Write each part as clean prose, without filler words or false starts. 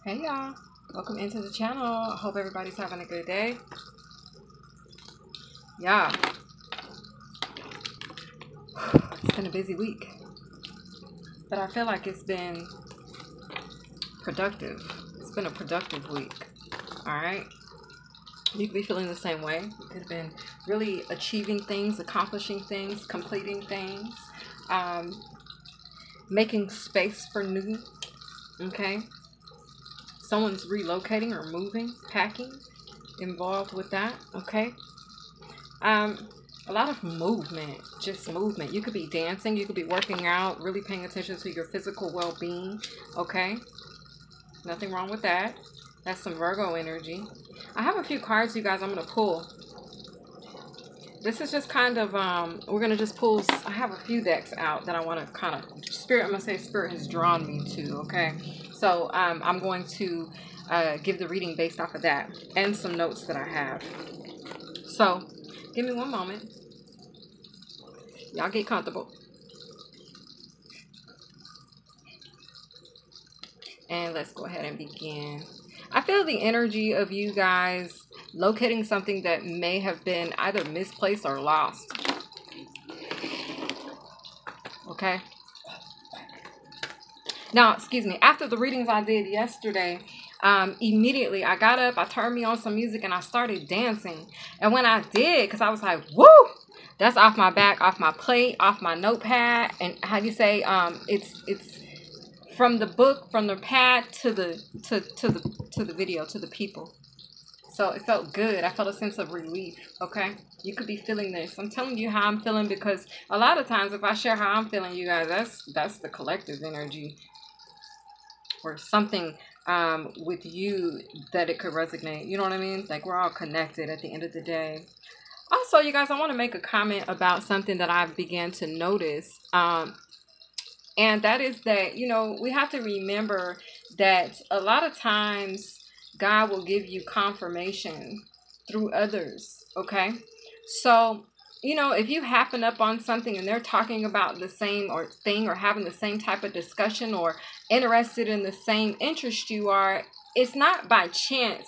Hey y'all, welcome into the channel. I hope everybody's having a good day. Yeah, it's been a busy week, but I feel like it's been productive. It's been a productive week. All right, you could be feeling the same way. You could have been really achieving things, accomplishing things, completing things, making space for new. Okay, someone's relocating or moving, packing, involved with that. Okay. A lot of movement, just movement. You could be dancing, you could be working out, really paying attention to your physical well-being. Okay, nothing wrong with that. That's some Virgo energy. I have a few cards, you guys, I'm gonna pull. This is just kind of we're gonna just pull. I have a few decks out that I want to kind of spirit. I'm gonna say spirit has drawn me to. Okay, so I'm going to give the reading based off of that and some notes that I have. So give me one moment. Y'all get comfortable. And let's go ahead and begin. I feel the energy of you guys locating something that may have been either misplaced or lost. Okay. Now, excuse me, after the readings I did yesterday, immediately I got up, I turned me on some music and I started dancing. And when I did, because I was like, woo, that's off my back, off my plate, off my notepad. And how do you say, it's from the book, from the pad to the video, to the people. So it felt good. I felt a sense of relief. Okay, you could be feeling this. I'm telling you how I'm feeling, because a lot of times if I share how I'm feeling, you guys, that's the collective energy, or something with you that it could resonate. You know what I mean? Like, we're all connected at the end of the day. Also, you guys, I want to make a comment about something that I've began to notice. And that is that, you know, we have to remember that a lot of times God will give you confirmation through others. Okay. So, you know, if you happen up on something and they're talking about the same or thing, or having the same type of discussion, or interested in the same interest you are, it's not by chance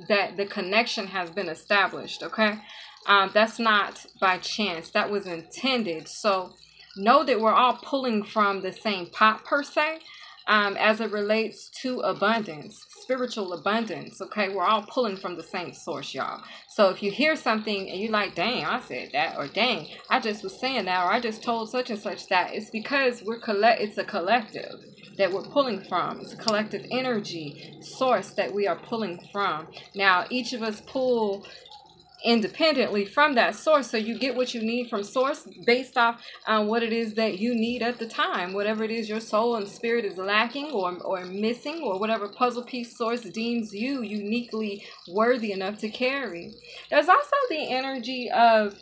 that the connection has been established. Okay. That's not by chance. That was intended. So know that we're all pulling from the same pot, per se, as it relates to abundance, spiritual abundance. Okay, we're all pulling from the same source, y'all. So if you hear something and you're like, dang, I said that, or dang, I just was saying that, or I just told such and such that, it's because it's a collective that we're pulling from. It's a collective energy source that we are pulling from. Now, each of us pull independently from that source, so you get what you need from source based off what it is that you need at the time, whatever it is your soul and spirit is lacking or missing, or whatever puzzle piece source deems you uniquely worthy enough to carry. There's also the energy of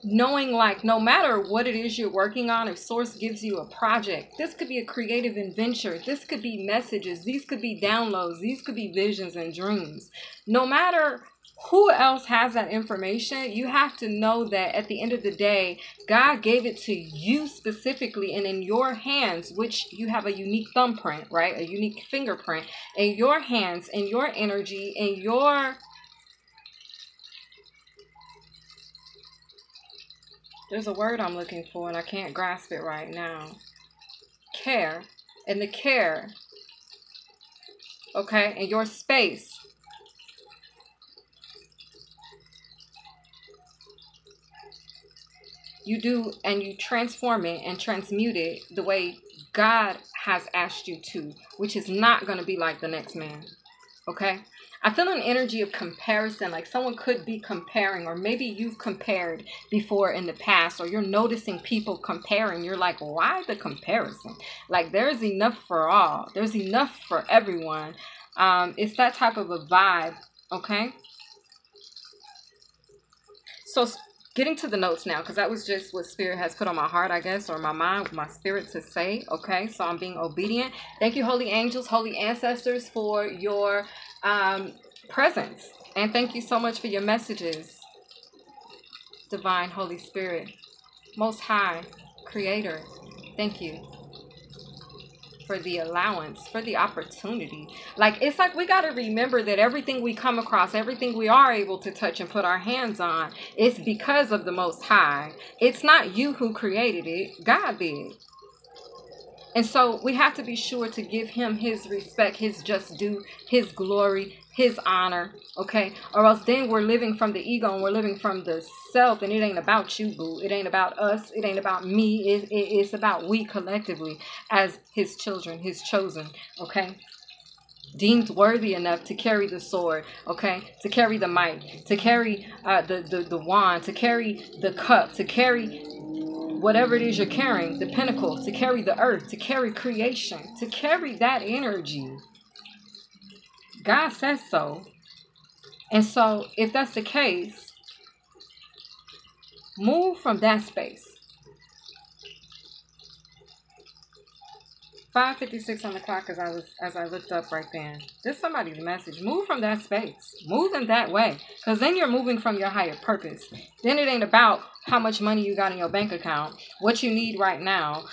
knowing, like, no matter what it is you're working on, if source gives you a project, this could be a creative adventure, this could be messages, these could be downloads, these could be visions and dreams. No matter who else has that information, you have to know that at the end of the day, God gave it to you specifically and in your hands, which you have a unique thumbprint, right? A unique fingerprint in your hands, in your energy, in your... There's a word I'm looking for and I can't grasp it right now. Care. And the care. Okay? In your space. You do, and you transform it and transmute it the way God has asked you to, which is not going to be like the next man. Okay? I feel an energy of comparison, like someone could be comparing, or maybe you've compared before in the past, or you're noticing people comparing. You're like, why the comparison? Like, there's enough for all. There's enough for everyone. It's that type of a vibe. Okay? So getting to the notes now, because that was just what spirit has put on my heart, I guess, or my mind, my spirit to say. Okay, so I'm being obedient. Thank you, holy angels, holy ancestors, for your presence, and thank you so much for your messages. Divine Holy Spirit, Most High Creator, thank you for the allowance, for the opportunity. Like, it's like we got to remember that everything we come across, everything we are able to touch and put our hands on, it's because of the Most High. It's not you who created it. God did. And so we have to be sure to give him his respect, his just due, his glory, his honor, okay? Or else then we're living from the ego and we're living from the self, and it ain't about you, boo. It ain't about us. It ain't about me. It's about we collectively as his children, his chosen, okay? Deemed worthy enough to carry the sword, okay? To carry the mic, to carry the wand, to carry the cup, to carry whatever it is you're carrying, the pinnacle, to carry the earth, to carry creation, to carry that energy. God says so. And so if that's the case, move from that space. 5:56 on the clock as I looked up right then. There's somebody's message. Move from that space. Move in that way. Because then you're moving from your higher purpose. Then it ain't about how much money you got in your bank account, what you need right now,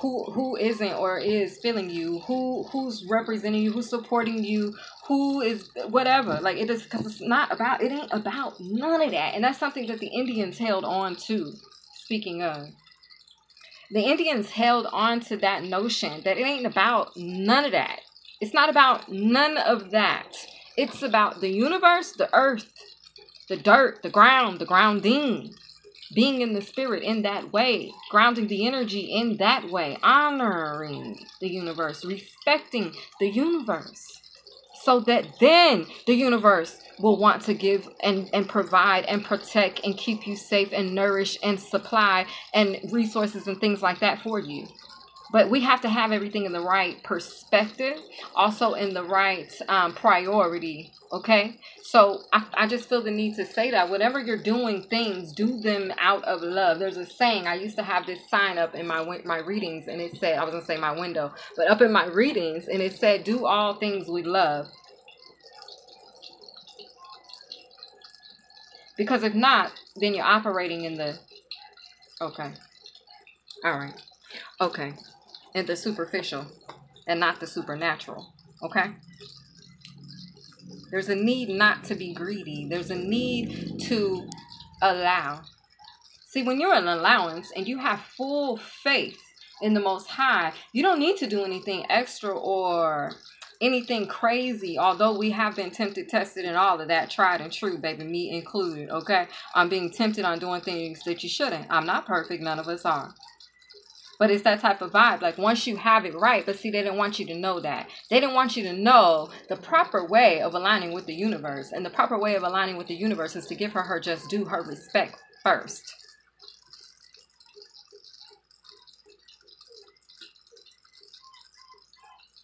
who isn't or is feeling you, who's representing you, who's supporting you, who is whatever. Like, it is, because it ain't about none of that. And that's something that the Indians held on to. Speaking of, the Indians held on to that notion that it ain't about none of that. It's not about none of that. It's about the universe, the earth, the dirt, the ground, the grounding. Being in the spirit in that way. Grounding the energy in that way. Honoring the universe. Respecting the universe. So that then the universe will want to give and provide and protect and keep you safe and nourish and supply and resources and things like that for you. But we have to have everything in the right perspective, also in the right priority, okay? So I just feel the need to say that whenever you're doing things, do them out of love. There's a saying, I used to have this sign up in my readings, and it said, I was going to say my window, but up in my readings, and it said, do all things with love. Because if not, then you're operating in the, okay, all right, okay, in the superficial and not the supernatural, okay? There's a need not to be greedy. There's a need to allow. See, when you're an allowance and you have full faith in the Most High, you don't need to do anything extra or anything crazy, although we have been tempted, tested, and all of that, tried and true, baby, me included, okay? I'm being tempted on doing things that you shouldn't. I'm not perfect. None of us are. But it's that type of vibe. Like, once you have it right, but see, they didn't want you to know that. They didn't want you to know the proper way of aligning with the universe. And the proper way of aligning with the universe is to give her just due, her respect first.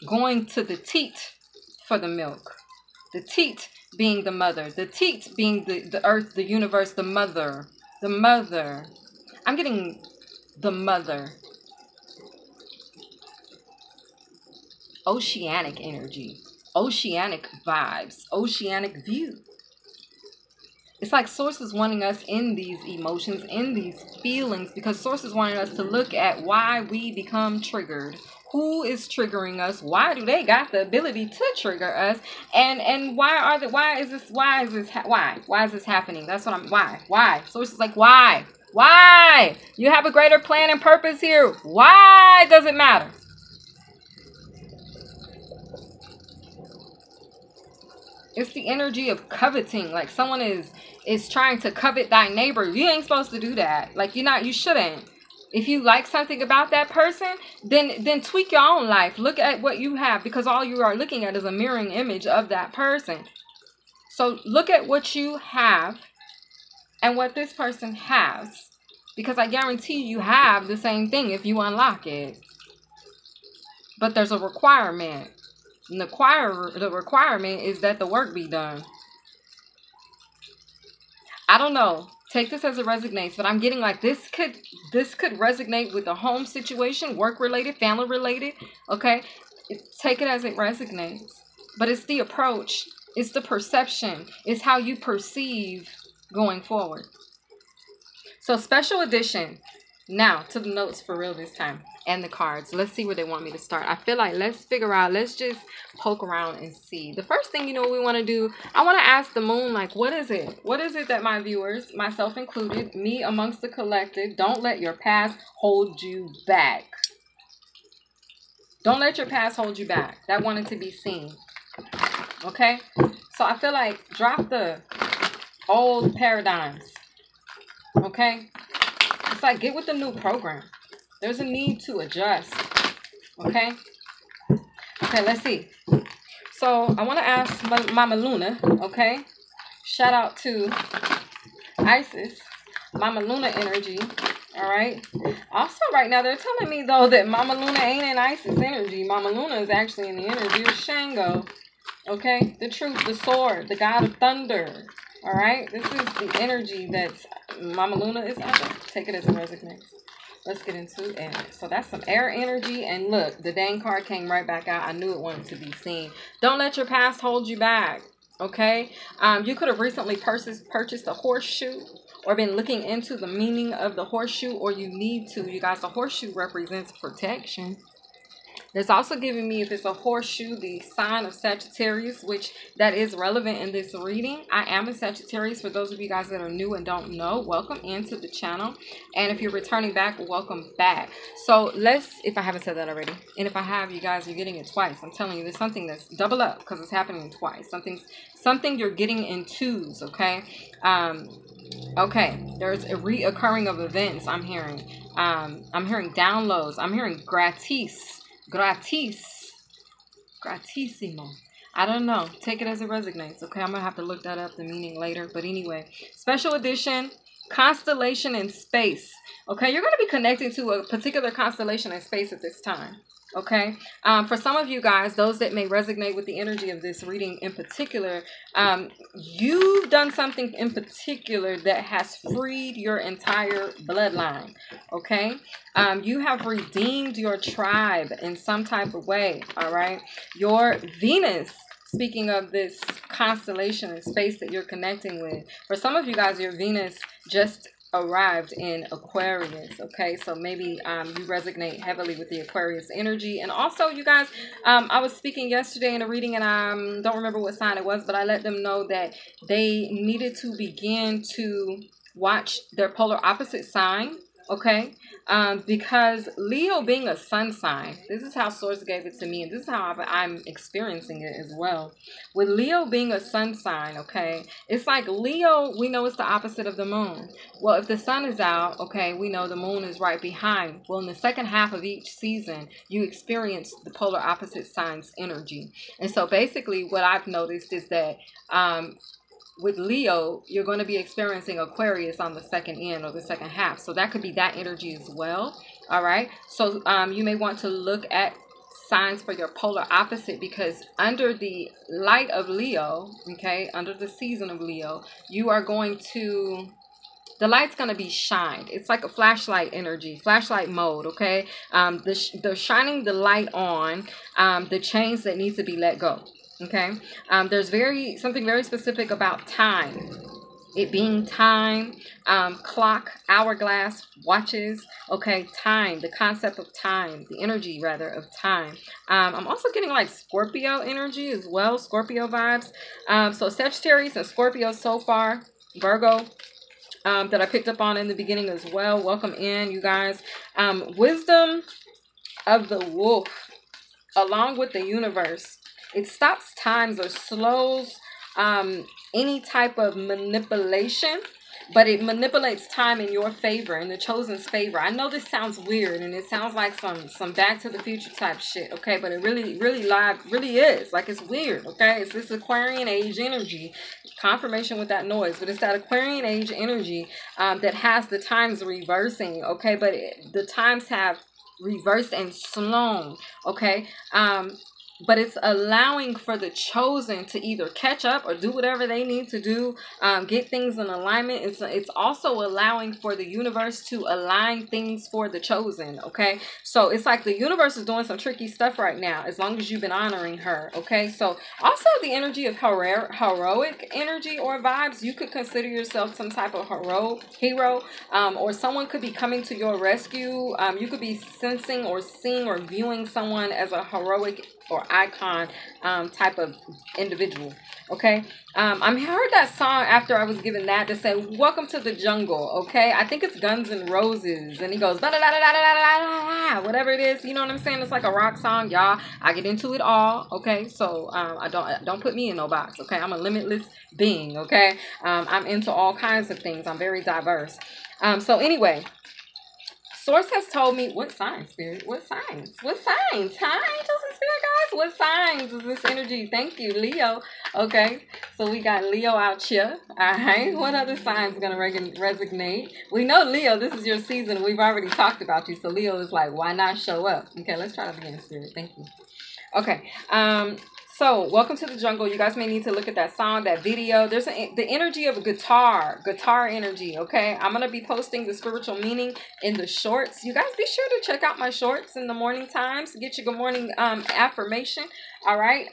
Going to the teat for the milk. The teat being the mother. The teat being the earth, the universe, the mother. The mother. I'm getting the mother. Oceanic energy. Oceanic vibes. Oceanic view. It's like Source is wanting us in these emotions, in these feelings, because Source is wanting us to look at why we become triggered. Who is triggering us? Why do they got the ability to trigger us? And why is this happening? That's what why? Source is like, why? Why? You have a greater plan and purpose here. Why does it matter? It's the energy of coveting. Like, someone is trying to covet thy neighbor. You ain't supposed to do that. Like, you shouldn't. If you like something about that person, then tweak your own life. Look at what you have, because all you are looking at is a mirroring image of that person. So look at what you have and what this person has, because I guarantee you have the same thing if you unlock it. But there's a requirement. And the requirement is that the work be done. I don't know. Take this as it resonates, but I'm getting like this could resonate with a home situation, work related, family related. Okay, take it as it resonates. But it's the approach, it's the perception, it's how you perceive going forward. So special edition Now, to the notes for real this time. And the cards. Let's see where they want me to start. I feel like let's figure out. Let's just poke around and see. The first thing, you know what we want to do? I want to ask the moon, like, what is it? What is it that my viewers, myself included, me amongst the collective, don't let your past hold you back. Don't let your past hold you back. That wanted to be seen. Okay? So I feel like drop the old paradigms. Okay? It's like get with the new program. There's a need to adjust. Okay? Okay, let's see. So I want to ask Mama Luna, okay? Shout out to Isis, Mama Luna energy. All right. Also, right now, they're telling me, though, that Mama Luna ain't in Isis energy. Mama Luna is actually in the energy of Shango. Okay? The truth, the sword, the god of thunder. All right? This is the energy that Mama Luna is under. Take it as it resonates. Let's get into it. So that's some air energy. And look, the dang card came right back out. I knew it wanted to be seen. Don't let your past hold you back. Okay? You could have recently purchased a horseshoe, or been looking into the meaning of the horseshoe, or you need to. You guys, the horseshoe represents protection. It's also giving me, if it's a horseshoe, the sign of Sagittarius, which that is relevant in this reading. I am a Sagittarius. For those of you guys that are new and don't know, welcome into the channel. And if you're returning back, welcome back. So let's, if I haven't said that already, and if I have, you guys, you're getting it twice. I'm telling you, there's something that's double up because it's happening twice. Something you're getting in twos, okay? Okay, there's a reoccurring of events I'm hearing. I'm hearing downloads. I'm hearing gratissimo. I don't know. Take it as it resonates. Okay, I'm gonna have to look that up, the meaning later. But anyway, special edition, constellation in space. Okay, you're gonna be connecting to a particular constellation in space at this time. Okay, for some of you guys, those that may resonate with the energy of this reading in particular, you've done something in particular that has freed your entire bloodline. Okay, you have redeemed your tribe in some type of way. All right, your Venus, speaking of this constellation in space that you're connecting with, for some of you guys, your Venus just arrived in Aquarius. Okay, so maybe you resonate heavily with the Aquarius energy. And also, you guys, I was speaking yesterday in a reading, and I don't remember what sign it was, but I let them know that they needed to begin to watch their polar opposite sign. Okay, because Leo being a sun sign, this is how Source gave it to me, and this is how I'm experiencing it as well. With Leo being a sun sign, okay, it's like Leo, we know it's the opposite of the moon. Well, if the sun is out, okay, we know the moon is right behind. Well, in the second half of each season, you experience the polar opposite signs energy. And so basically what I've noticed is that with Leo, you're going to be experiencing Aquarius on the second end or the second half. So that could be that energy as well. All right. So you may want to look at signs for your polar opposite, because under the light of Leo, okay, under the season of Leo, you are going to, the light's going to be shined. It's like a flashlight energy, flashlight mode, okay? The shining the light on the chains that need to be let go. Okay, there's something very specific about time. It being time, clock, hourglass, watches. Okay, time, the concept of time, the energy rather of time. I'm also getting like Scorpio energy as well, Scorpio vibes. So Sagittarius and Scorpio so far, Virgo. That I picked up on in the beginning as well. Welcome in, you guys. Wisdom of the wolf, along with the universe. It stops times or slows any type of manipulation, but it manipulates time in your favor, in the chosen's favor. I know this sounds weird, and it sounds like some Back to the Future type shit, okay? But it really is. Like, it's weird, okay? It's this Aquarian age energy. Confirmation with that noise, but it's that Aquarian age energy that has the times reversing, okay? But the times have reversed and slown, okay? but it's allowing for the chosen to either catch up or do whatever they need to do, get things in alignment. It's also allowing for the universe to align things for the chosen, okay? So it's like the universe is doing some tricky stuff right now, as long as you've been honoring her, okay? So also the energy of heroic energy or vibes. You could consider yourself some type of hero, or someone could be coming to your rescue. You could be sensing or seeing or viewing someone as a heroic or icon type of individual, okay? I heard that song after I was given that to say, welcome to the jungle, okay? I think it's Guns N' Roses, and he goes, whatever it is, you know what I'm saying? It's like a rock song, y'all. I get into it all, okay? So I don't put me in no box, okay? I'm a limitless being, okay? I'm into all kinds of things. I'm very diverse. So anyway, Source has told me, what signs, Spirit? What signs? What signs? Huh? Angels and Spirit guys? What signs is this energy? Thank you, Leo. Okay, so we got Leo out here. All right, what other signs going to resonate? We know, Leo, this is your season. We've already talked about you. So Leo is like, why not show up? Okay, let's try to begin, Spirit. Thank you. Okay, so welcome to the jungle. You guys may need to look at that song, that video. There's the energy of a guitar energy, okay? I'm going to be posting the spiritual meaning in the shorts. You guys be sure to check out my shorts in the morning times. Get your good morning affirmation, all right?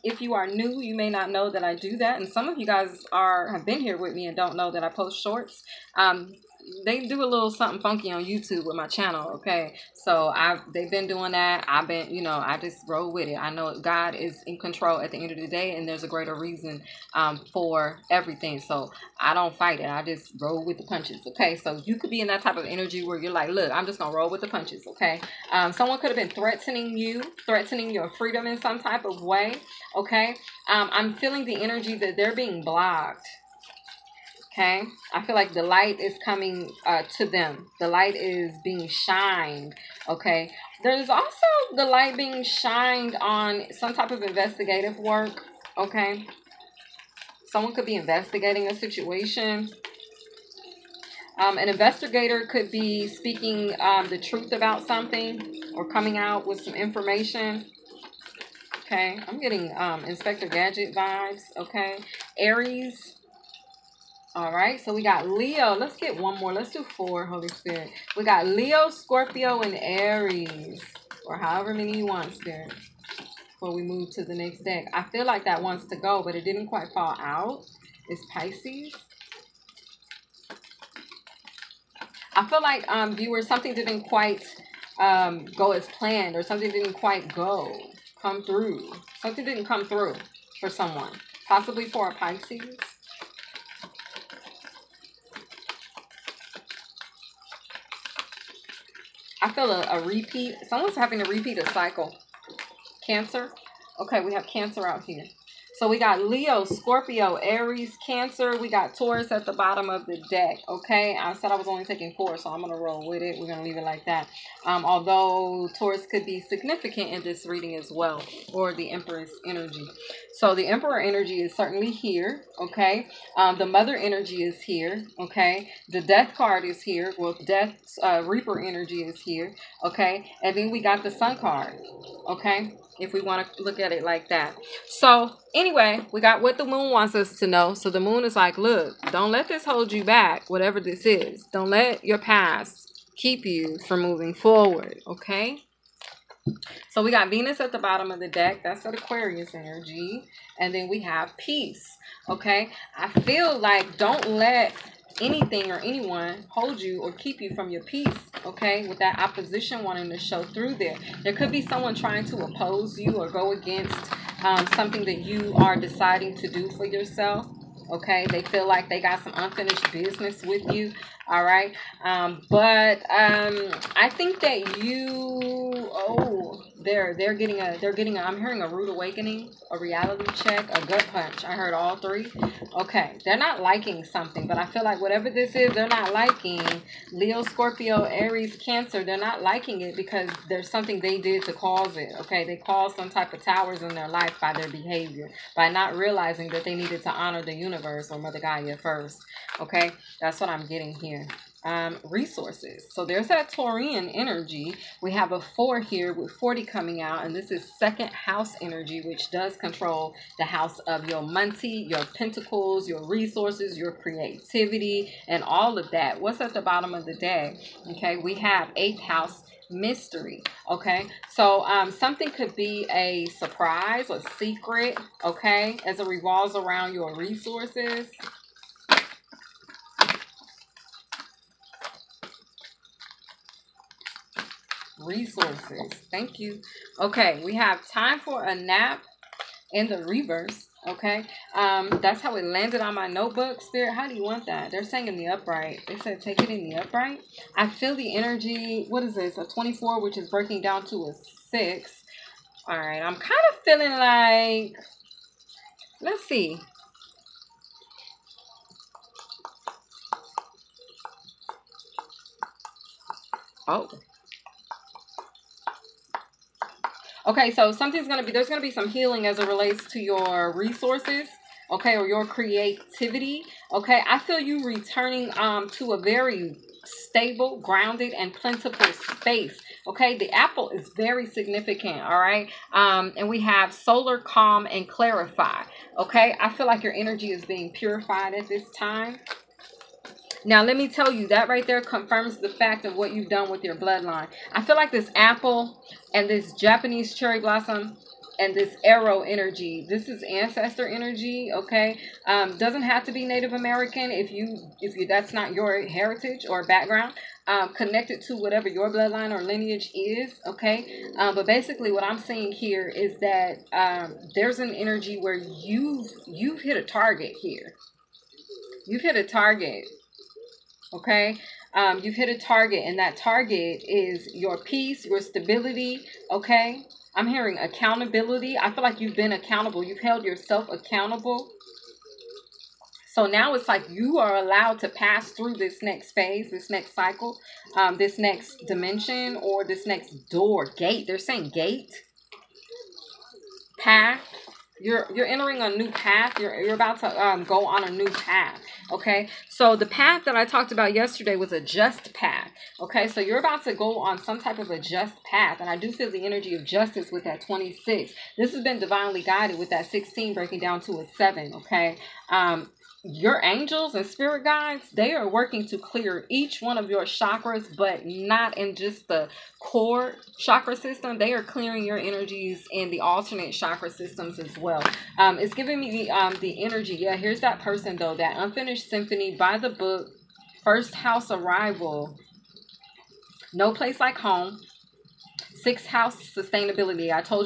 If you are new, you may not know that I do that. And some of you guys have been here with me and don't know that I post shorts. They do a little something funky on YouTube with my channel, okay? So they've been doing that. I've been, you know, I just roll with it. I know God is in control at the end of the day, and there's a greater reason for everything. So I don't fight it. I just roll with the punches, okay? So you could be in that type of energy where you're like, look, I'm just gonna roll with the punches, okay? Someone could have been threatening you, threatening your freedom in some type of way, okay? I'm feeling the energy that they're being blocked. Okay, I feel like the light is coming to them. The light is being shined. Okay, there's also the light being shined on some type of investigative work. Okay, someone could be investigating a situation. An investigator could be speaking the truth about something or coming out with some information. Okay, I'm getting Inspector Gadget vibes. Okay, Aries. All right, so we got Leo. Let's get one more. Let's do 4, Holy Spirit. We got Leo, Scorpio, and Aries, or however many you want, Spirit, before we move to the next deck. I feel like that wants to go, but it didn't quite fall out. It's Pisces. I feel like, viewers, something didn't quite go as planned, or something didn't quite come through. Something didn't come through for someone, possibly for a Pisces. I feel a repeat. Someone's having to repeat a cycle. Cancer. Okay, we have Cancer out here. So we got Leo, Scorpio, Aries, Cancer. We got Taurus at the bottom of the deck. Okay, I said I was only taking 4, so I'm going to roll with it. We're going to leave it like that. Although Taurus could be significant in this reading as well, or the Empress energy. So the Emperor energy is certainly here. Okay, the Mother energy is here. Okay, the Death card is here. Well, Death's Reaper energy is here. Okay, and then we got the Sun card. Okay, if we want to look at it like that. So anyway, we got what the moon wants us to know. So the moon is like, look, don't let this hold you back, whatever this is. Don't let your past keep you from moving forward, okay? So we got Venus at the bottom of the deck. That's that Aquarius energy. And then we have peace, okay? I feel like don't let anything or anyone hold you or keep you from your peace, okay? With that opposition wanting to show through there. There could be someone trying to oppose you or go against something that you are deciding to do for yourself, okay? They feel like they got some unfinished business with you, all right? But I think that they're getting a I'm hearing a rude awakening, a reality check, a gut punch. I heard all 3. Okay, they're not liking something, but I feel like whatever this is, they're not liking. Leo, Scorpio, Aries, Cancer, they're not liking it because there's something they did to cause it, okay? They caused some type of towers in their life by their behavior, by not realizing that they needed to honor the universe or Mother Gaia first, okay? That's what I'm getting here. resources. So there's that Taurian energy. We have a 4 here with 40 coming out, and this is second house energy, which does control the house of your money, your pentacles, your resources, your creativity, and all of that. What's at the bottom of the day? Okay, we have 8th house mystery. Okay, so something could be a surprise or secret, okay, as it revolves around your resources. Resources. Thank you. Okay, we have time for a nap in the reverse. Okay, that's how it landed on my notebook. Spirit, how do you want that? They're saying in the upright. They said take it in the upright. I feel the energy. What is this? A 24, which is breaking down to a 6. All right, I'm kind of feeling like, let's see. Oh. Okay, so something's going to be, there's going to be some healing as it relates to your resources, okay, or your creativity, okay. I feel you returning to a very stable, grounded, and plentiful space, okay. The apple is very significant, all right. And we have solar, calm, and clarify, okay. I feel like your energy is being purified at this time. Now, let me tell you, that right there confirms the fact of what you've done with your bloodline. I feel like this apple and this Japanese cherry blossom and this arrow energy, this is ancestor energy, okay? Doesn't have to be Native American if you that's not your heritage or background. Connected to whatever your bloodline or lineage is, okay? But basically what I'm seeing here is that there's an energy where you've hit a target here. You've hit a target. Okay, you've hit a target, and that target is your peace, your stability. Okay, I'm hearing accountability. I feel like you've been accountable. You've held yourself accountable. So now it's like you are allowed to pass through this next phase, this next cycle, this next dimension, or this next door, gate. They're saying gate, path. You're entering a new path. You're about to go on a new path. Okay, so the path that I talked about yesterday was a just path. Okay, so you're about to go on some type of a just path, and I do feel the energy of justice with that 26. This has been divinely guided with that 16 breaking down to a 7. Okay, your angels and spirit guides, they are working to clear each one of your chakras, but not in just the core chakra system. They are clearing your energies in the alternate chakra systems as well. It's giving me the energy. Yeah, here's that person though, that unfinished symphony, by the book, first house arrival, no place like home, 6th house sustainability. I told you